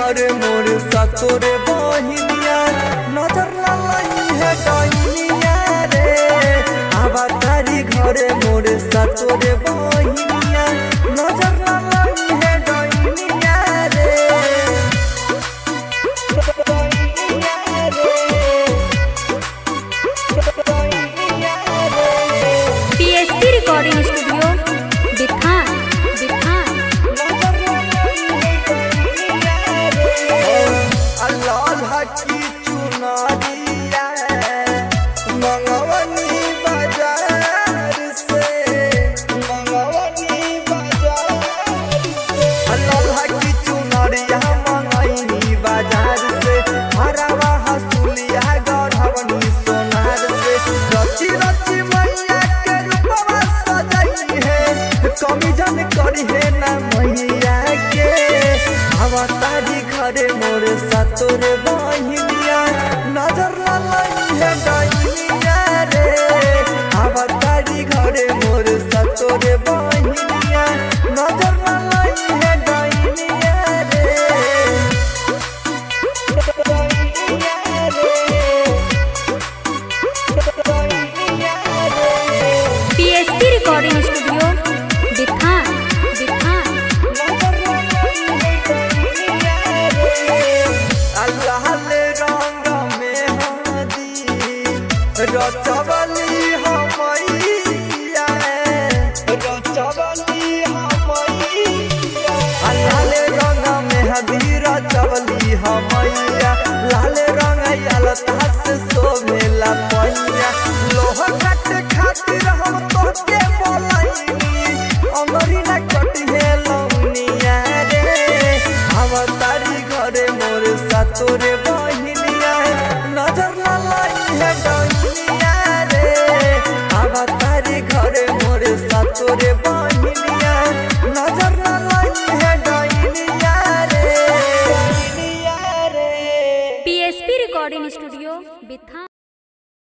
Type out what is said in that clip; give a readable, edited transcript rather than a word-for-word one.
घरे मोर सतोरे बहिनिया नजर ना लगी है डैनिया रे। आवा तारी घरे मोर सतोरे बहिनिया नजर ना लगी है डैनिया रे। PSP recording studio Bithan. लाल हकी चुनरिया मंगवनी बाजार से, मंगवनी बाजार से। लाल हकी चुनरिया मंगवनी बाजार से, हरावा हसुलिया गढ़वनी सोनार से। रची रची मैया के रूपवा सजाई है, कमी जन करी है ना मैया के। आवा तारी घरे मोर सतोरे बहिनिया नजर ना लगी है डैनिया रे। आवा तारी घरे मोर सतोरे बहिनिया नजर ना लगी है डैनिया रे। PSP recording studio Bithan. लाल रंग में हदी रचवली हमैया, रचवली हमैया। लाल रंग में हदी रचवली हमैया, लाल रंग अलता से शोभेला पैया। लोह काट खातिर हम तोके बोलैनी, अमरी ना कटिहे लौनिया रे। आवा तारी घरे मोर सतोरे बहिनिया नजर ना लगी है डैनिया रे। आवा तारी घरे मोर सतोरे बहिनिया नजर ना लगी है डैनिया रे। PSP recording studio Bithan.